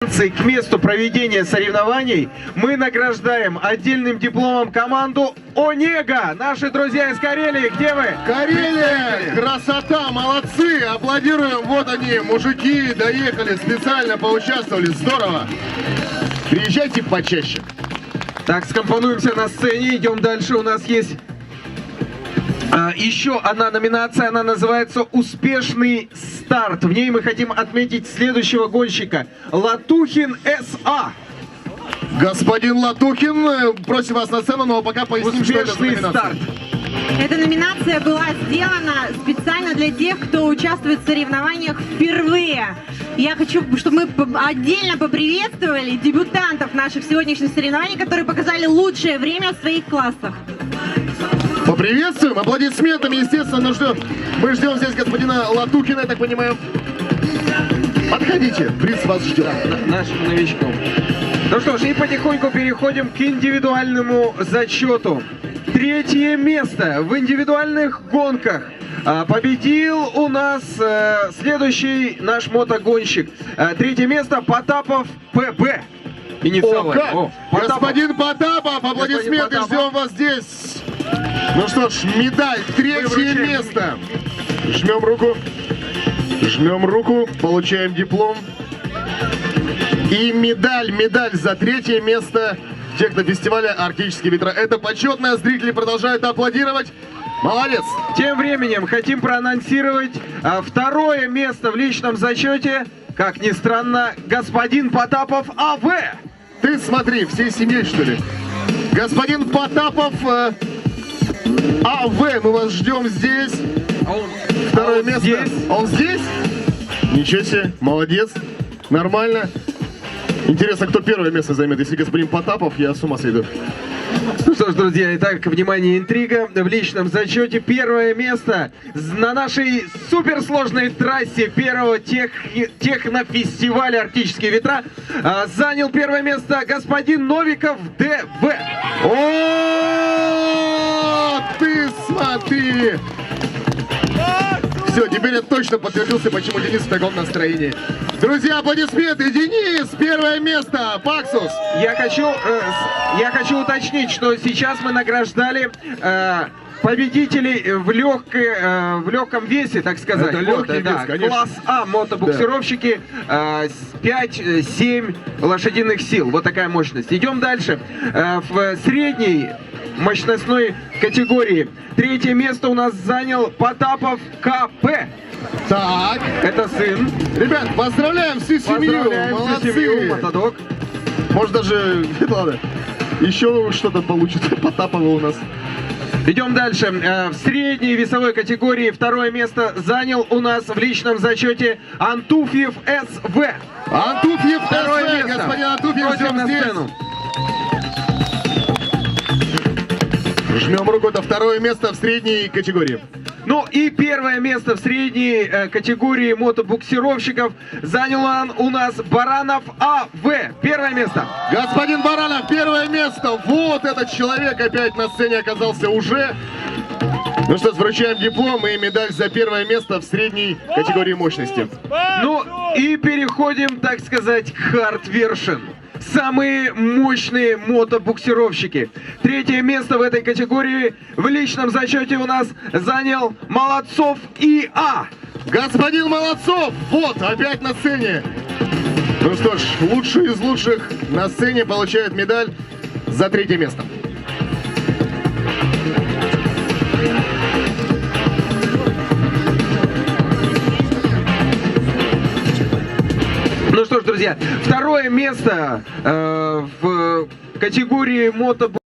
К месту проведения соревнований мы награждаем отдельным дипломом команду «Онега». Наши друзья из Карелии, где вы? Карелия! Красота! Молодцы! Аплодируем! Вот они, мужики, доехали, специально поучаствовали. Здорово! Приезжайте почаще. Так, скомпонуемся на сцене, идем дальше. У нас есть еще одна номинация, она называется «Успешный старт». В ней мы хотим отметить следующего гонщика. Латухин С.А. Господин Латухин, просим вас на сцену, но пока поясним, что это за Успешный номинация. старт. Эта номинация была сделана специально для тех, кто участвует в соревнованиях впервые. Я хочу, чтобы мы отдельно поприветствовали дебютантов наших сегодняшних соревнований, которые показали лучшее время в своих классах. Поприветствуем аплодисментами, естественно, мы ждем здесь господина Латухина, я так понимаю. Подходите, приз вас ждет. Нашим новичком. Ну что ж, и потихоньку переходим к индивидуальному зачету. Третье место в индивидуальных гонках победил у нас следующий наш мотогонщик. Третье место Потапов П.Б. О, как? Господин Потапов, аплодисменты, Потапов. ждем вас здесь. Ну что ж, медаль, третье место. Жмем руку, получаем диплом. И медаль за третье место технофестиваля «Арктические ветра». Это почетно, зрители продолжают аплодировать. Молодец! Тем временем хотим проанонсировать второе место в личном зачете. Как ни странно, господин Потапов А.В. Ты смотри, всей семьей, что ли? Господин Потапов А.В. Мы вас ждем здесь. Второе место. Здесь? Он здесь? Ничего себе, молодец. Нормально. Интересно, кто первое место займет. Если господин Потапов, я с ума сойду. Ну что ж, друзья, итак, внимание, интрига. В личном зачете первое место на нашей суперсложной трассе первого технофестиваля «Арктические ветра» занял первое место господин Новиков Д.В. О, ты смотри! Все, теперь я точно подтвердился, почему Денис в таком настроении. Друзья, аплодисменты! Денис, первое место! Паксус! Я хочу уточнить, что сейчас мы награждали победителей в легком весе, так сказать. Это легкий вес, конечно. Класс А мотобуксировщики, 5-7 лошадиных сил. Вот такая мощность. Идем дальше. В средней мощностной категории третье место у нас занял Потапов К.П. Так. Это сын. Ребят, поздравляем всю семью! Поздравляем Молодцы! всю семью, Мотодок. Может даже, ладно, еще что-то получится Потапова у нас. Идем дальше. В средней весовой категории второе место занял у нас в личном зачете Антуфьев С.В. Антуфьев Второе СВ, место. господин Антуфьев, Просим ждем на здесь. сцену. Жмем руку, это второе место в средней категории. Ну и первое место в средней категории мотобуксировщиков занял он у нас Баранов А.В. Первое место. Господин Баранов, первое место. Вот этот человек опять на сцене оказался уже. Ну что ж, вручаем диплом и медаль за первое место в средней категории мощности. Ну и переходим, так сказать, к хардвершин. Самые мощные мотобуксировщики. Третье место в этой категории в личном зачете у нас занял Молодцов И.А. Господин Молодцов, вот, опять на сцене. Ну что ж, лучший из лучших на сцене получает медаль за третье место. Ну что ж, друзья, второе место в категории мотобуксировщиков